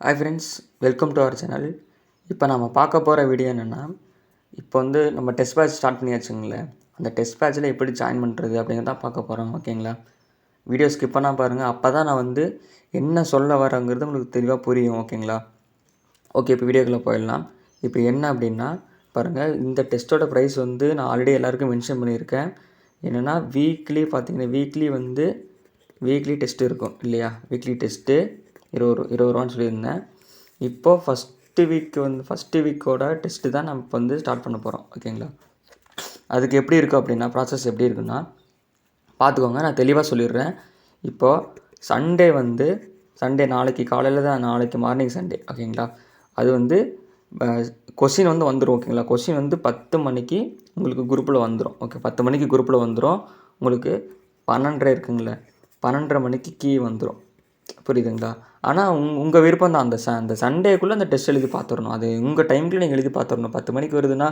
Hi friends, welcome to our channel. இப்போ நம்ம பார்க்க போகிற வீடியோ என்னென்னா, இப்போ வந்து நம்ம டெஸ்ட் பேட்ச் ஸ்டார்ட் பண்ணியாச்சுங்களேன். அந்த டெஸ்ட் பேட்சில் எப்படி ஜாயின் பண்ணுறது அப்படிங்கிறத பார்க்க போகிறோம். ஓகேங்களா? வீடியோ ஸ்கிப் பண்ணால் பாருங்கள். அப்போ தான் நான் வந்து என்ன சொல்ல வரேங்கிறது உங்களுக்கு தெளிவாக புரியும். ஓகேங்களா? ஓகே, இப்போ வீடியோக்குள்ளே போயிடலாம். இப்போ என்ன அப்படின்னா பாருங்கள், இந்த டெஸ்ட்டோட ப்ரைஸ் வந்து நான் ஆல்ரெடி எல்லாருக்கும் மென்ஷன் பண்ணியிருக்கேன். என்னென்னா வீக்லி பார்த்தீங்கன்னா வீக்லி டெஸ்ட்டு இருக்கும் இல்லையா? வீக்லி டெஸ்ட்டு 20 ரூபான்னு சொல்லியிருந்தேன். இப்போது ஃபஸ்ட்டு வீக்கோட டெஸ்ட்டு தான் நம்ம வந்து ஸ்டார்ட் பண்ண போகிறோம். ஓகேங்களா? அதுக்கு எப்படி இருக்குது அப்படின்னா, ப்ராசஸ் எப்படி இருக்குன்னா பார்த்துக்கோங்க. நான் தெளிவாக சொல்லிடுறேன். இப்போது சண்டே நாளைக்கு காலையில் தான், நாளைக்கு மார்னிங் சண்டே. ஓகேங்களா? அது வந்து கொஷின் வந்து வந்துடும். ஓகேங்களா? கொஷின் வந்து 10 மணிக்கு உங்களுக்கு குரூப்பில் வந்துடும். ஓகே, 10 மணிக்கு குரூப்பில் வந்துடும். உங்களுக்கு 12:30 இருக்குங்களே, 12:30 மணிக்கு கீ வந்துடும். புரியுதுங்களா? ஆனால் உங்கள் விருப்பம் தான். அந்த சண்டேக்குள்ளே அந்த டெஸ்ட் எழுதி பார்த்துடணும். அது உங்கள் டைமுக்குள்ளே நீங்கள் எழுதி பார்த்துடணும். 10 மணிக்கு வருதுன்னா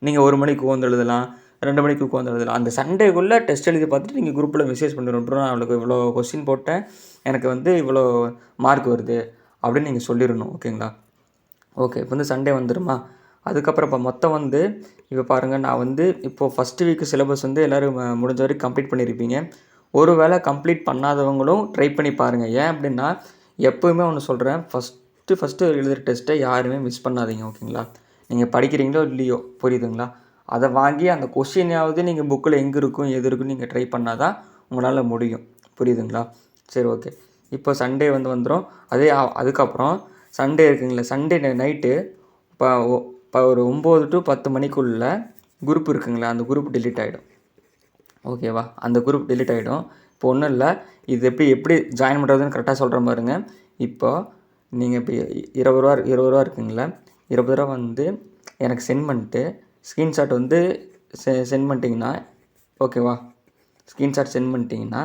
நீங்கள் 1 மணிக்கு உட்காந்து எழுதலாம், 2 மணிக்கு உட்காந்து எழுதலாம். அந்த சண்டேக்குள்ளே டெஸ்ட் எழுதி பார்த்துட்டு நீங்கள் குரூப்பில் மெசேஜ் பண்ணிடணும். நான் அவளுக்கு இவ்வளோ கொஸ்டின் போட்டேன், எனக்கு வந்து இவ்வளோ மார்க் வருது அப்படின்னு நீங்கள் சொல்லிடணும். ஓகேங்களா? ஓகே, இப்போ வந்து சண்டே வந்துடுமா? அதுக்கப்புறம் இப்போ மொத்தம் வந்து இப்போ பாருங்கள், நான் வந்து இப்போது ஃபஸ்ட்டு வீக்கு சிலபஸ் வந்து எல்லோரும் முடிஞ்ச வரைக்கும் கம்ப்ளீட் பண்ணியிருப்பீங்க. ஒரு வேளை கம்ப்ளீட் பண்ணாதவங்களும் ட்ரை பண்ணி பாருங்கள். ஏன் அப்படின்னா, எப்போவுமே ஒன்று சொல்கிறேன், ஃபஸ்ட்டு எழுதுகிற டெஸ்ட்டை யாருமே மிஸ் பண்ணாதீங்க. ஓகேங்களா? நீங்கள் படிக்கிறீங்களோ இல்லையோ, புரியுதுங்களா? அதை வாங்கி அந்த கொஷினாவது நீங்கள் புக்கில் எங்கே இருக்கும் எது இருக்குன்னு நீங்கள் ட்ரை பண்ணால் தான் உங்களால் முடியும். புரியுதுங்களா? சரி, ஓகே. இப்போ சண்டே வந்துடும். அதுக்கப்புறம் சண்டே இருக்குங்களா, சண்டே நைட்டு இப்போ ஒரு 9 to 10 மணிக்குள்ளே குரூப் இருக்குங்களா, அந்த குரூப் டெலீட் ஆகிடும். ஓகேவா? அந்த குரூப் டெலீட் ஆகிடும். இப்போ ஒன்றும் இல்லை, இது எப்படி ஜாயின் பண்ணுறதுன்னு கரெக்டாக சொல்கிற பாருங்க. இப்போ நீங்கள் இப்போ 20 ரூபா இருக்குங்களா, 20 ரூபா வந்து எனக்கு சென்ட் பண்ணிட்டு ஸ்க்ரீன்ஷாட் வந்து சென்ட் பண்ணிட்டீங்கன்னா, ஓகேவா? ஸ்க்ரீன்ஷாட் சென்ட் பண்ணிட்டீங்கன்னா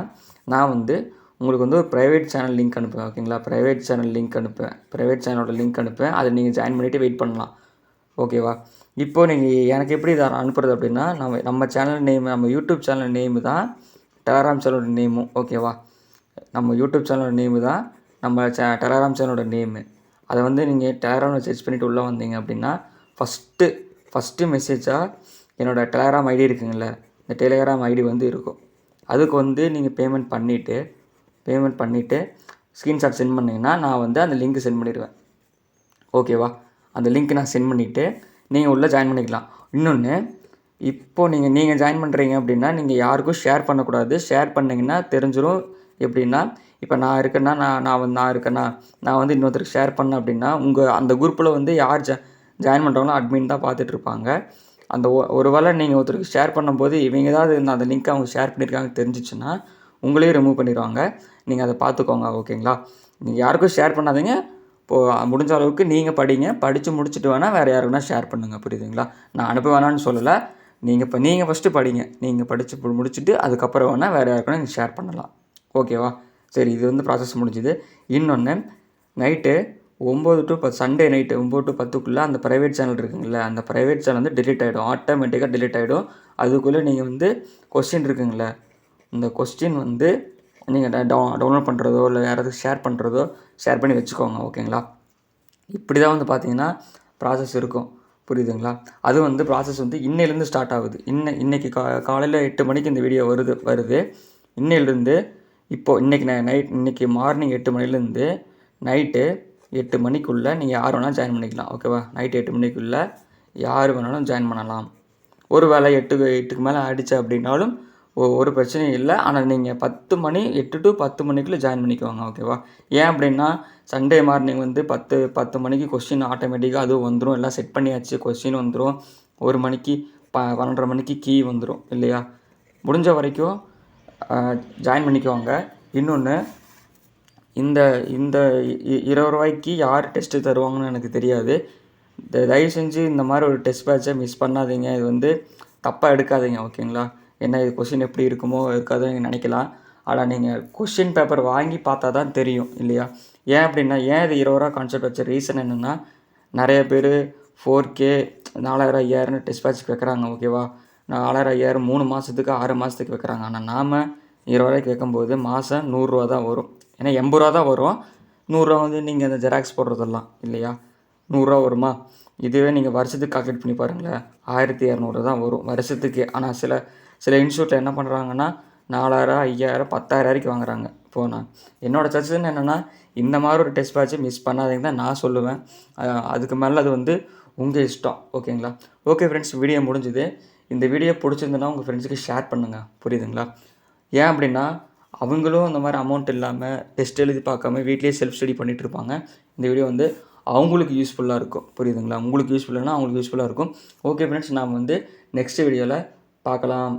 நான் வந்து உங்களுக்கு வந்து ஒரு ப்ரைவேட் சேனல் லிங்க் அனுப்புவேன். ஓகேங்களா? ப்ரைவேட் சேனலோட லிங்க் அனுப்புவேன். அதை நீங்கள் ஜாயின் பண்ணிவிட்டு வெயிட் பண்ணலாம். ஓகேவா? இப்போது நீங்கள் எனக்கு எப்படி இதை அனுப்புறது அப்படின்னா, நம்ம சேனல் நேம், நம்ம யூடியூப் சேனல் நேமு தான் டெலகிராம் சேனலோட நேமும். ஓகேவா? நம்ம யூடியூப் சேனலோட நேமு தான் நம்ம டெலகிராம் சேனலோட நேமு. அதை வந்து நீங்கள் டெலகிராமில் சர்ச் பண்ணிவிட்டு உள்ளே வந்தீங்க அப்படின்னா ஃபஸ்ட்டு மெசேஜாக என்னோடய டெலகிராம் ஐடி இருக்குங்கள, இந்த டெலகிராம் ஐடி வந்து இருக்கும். அதுக்கு வந்து நீங்கள் பேமெண்ட் பண்ணிவிட்டு ஸ்க்ரீன்ஷாட் சென்ட் பண்ணிங்கன்னா நான் வந்து அந்த லிங்க்கு சென்ட் பண்ணிடுவேன். ஓகேவா? அந்த லிங்க் நான் சென்ட் பண்ணிவிட்டு நீங்கள் உள்ளே ஜாயின் பண்ணிக்கலாம். இன்னொன்று, இப்போது நீங்கள் ஜாயின் பண்ணுறீங்க அப்படின்னா நீங்கள் யாருக்கும் ஷேர் பண்ணக்கூடாது. ஷேர் பண்ணிங்கன்னா தெரிஞ்சிடும். எப்படின்னா, இப்போ நான் இருக்கேன்னா, நான் வந்து இன்னொருத்தருக்கு ஷேர் பண்ணேன் அப்படின்னா, அந்த குரூப்பில் வந்து யார் ஜாயின் பண்ணுறாங்களோ அட்மின் தான் பார்த்துட்ருப்பாங்க. அந்த ஒரு வேளை நீங்கள் ஒருத்தருக்கு ஷேர் பண்ணும்போது இவங்க ஏதாவது அந்த லிங்க்கை அவங்க ஷேர் பண்ணியிருக்காங்க தெரிஞ்சிச்சுன்னா உங்களையும் ரிமூவ் பண்ணிடுவாங்க. நீங்கள் அதை பார்த்துக்கோங்க. ஓகேங்களா? நீங்கள் யாருக்கும் ஷேர் பண்ணாதீங்க. இப்போது முடிஞ்ச அளவுக்கு நீங்கள் படித்து முடிச்சுட்டு வேணால் வேறு யாருக்குன்னா ஷேர் பண்ணுங்கள். புரியுதுங்களா? நான் அனுப்ப வேணான்னு சொல்லலை. நீங்கள் ஃபஸ்ட்டு படிங்க. நீங்கள் படித்து முடிச்சுட்டு அதுக்கப்புறம் வேணால் வேறு யாருக்குன்னா நீங்கள் ஷேர் பண்ணலாம். ஓகேவா? சரி, இது வந்து ப்ராசஸ் முடிஞ்சுது. இன்னொன்று, night 9 to 10 Sunday night 9 to 10க்குள்ளே அந்த ப்ரைவேட் சேனல் இருக்குங்கள, அந்த ப்ரைவேட் சேனல் வந்து டெலீட் ஆகிடும். ஆட்டோமேட்டிக்காக டெலீட் ஆகிடும். அதுக்குள்ளே நீங்கள் வந்து கொஸ்டின் இருக்குங்கள, இந்த கொஸ்டின் வந்து நீங்கள் டவுன்லோட் பண்ணுறதோ இல்லை யாராவது ஷேர் பண்ணி வச்சுக்கோங்க. ஓகேங்களா? இப்படி தான் வந்து பார்த்தீங்கன்னா ப்ராசஸ் இருக்கும். புரியுதுங்களா? அது வந்து ப்ராசஸ் வந்து இன்னையிலேருந்து ஸ்டார்ட் ஆகுது. இன்றைக்கி காலையில் 8 மணிக்கு இந்த வீடியோ வருது. இன்னையிலேருந்து இன்றைக்கி மார்னிங் 8 மணிலேருந்து நைட்டு 8 மணிக்குள்ளே நீங்கள் யார் வேணாலும் ஜாயின் பண்ணிக்கலாம். ஓகேவா? நைட்டு 8 மணிக்குள்ளே யார் வேணாலும் ஜாயின் பண்ணலாம். ஒரு வேளை 8க்கு மேலே ஆகிடுச்சு அப்படின்னாலும் ஒரு பிரச்சனையும் இல்லை. ஆனால் நீங்கள் 8 to 10 மணிக்குள்ளே ஜாயின் பண்ணிக்குவாங்க. ஓகேவா? ஏன் அப்படின்னா, சண்டே மார்னிங் வந்து 10 மணிக்கு கொஸ்டின் ஆட்டோமேட்டிக்காக அதுவும் வந்துடும். எல்லாம் செட் பண்ணியாச்சு. கொஸ்டின் வந்துடும். 1 மணிக்கு 12:30 மணிக்கு கீ வந்துடும் இல்லையா? முடிஞ்ச வரைக்கும் ஜாயின் பண்ணிக்குவாங்க. இன்னொன்று, இந்த 20 ரூபாய்க்கு யார் டெஸ்ட்டு தருவாங்கன்னு எனக்கு தெரியாது. தயவு செஞ்சு இந்த மாதிரி ஒரு டெஸ்ட் பேட்சை மிஸ் பண்ணாதீங்க. இது வந்து தப்பாக எடுக்காதீங்க. ஓகேங்களா? என்ன இது கொஷின் எப்படி இருக்குமோ இருக்காதோ நீங்கள் நினைக்கலாம். ஆனால் நீங்கள் கொஷின் பேப்பர் வாங்கி பார்த்தா தான் தெரியும் இல்லையா? ஏன் அப்படின்னா, ஏன் இது 20 ரூபா கான்செப்ட் வச்ச ரீசன் என்னென்னா, நிறைய பேர் 4K 4000 5000 டெஸ்ட் பேட்ச் வைக்கிறாங்க. ஓகேவா? 4000 5000 3 மாதத்துக்கு 6 மாதத்துக்கு வைக்கிறாங்க. ஆனால் நாம் 20 ரூபாய்க்கு வைக்கும்போது மாதம் 100 ரூபா தான் வரும். ஏன்னா 80 ரூபா தான் வரும். நூறுரூவா வந்து நீங்கள் அந்த ஜெராக்ஸ் போடுறதெல்லாம் இல்லையா, நூறுரூவா வருமா? இதுவே நீங்கள் வருஷத்துக்கு கால்குலேட் பண்ணி பாருங்களேன், 1200 தான் வரும் வருஷத்துக்கே. ஆனால் சில சில இன்ஸ்டியூட்டில் என்ன பண்ணுறாங்கன்னா 4000, 5000, 10,000 வரைக்கும் வாங்குறாங்க. இப்போது நான் என்னோடய சஜஷன் என்னென்னா, இந்த மாதிரி ஒரு டெஸ்ட் பேட்சை மிஸ் பண்ணாதீங்க தான் நான் சொல்லுவேன். அதுக்கு மேலே அது வந்து உங்கள் இஷ்டம். ஓகேங்களா? ஓகே ஃப்ரெண்ட்ஸ், வீடியோ முடிஞ்சுது. இந்த வீடியோ பிடிச்சிருந்ததுன்னா உங்கள் ஃப்ரெண்ட்ஸுக்கு ஷேர் பண்ணுங்கள். புரியுதுங்களா? ஏன் அப்படின்னா, அவங்களும் இந்த மாதிரி அமௌண்ட் இல்லாமல் டெஸ்ட் எழுதி பார்க்காம வீட்லேயே செல்ஃப் ஸ்டடி பண்ணிகிட்டு இருப்பாங்க. இந்த வீடியோ வந்து அவங்களுக்கு யூஸ்ஃபுல்லாக இருக்கும். புரியுதுங்களா? உங்களுக்கு யூஸ்ஃபுல்லானா அவங்களுக்கு யூஸ்ஃபுல்லாக இருக்கும். ஓகே ஃப்ரெண்ட்ஸ், நாம் வந்து நெக்ஸ்ட் வீடியோவில் பார்க்கலாம்.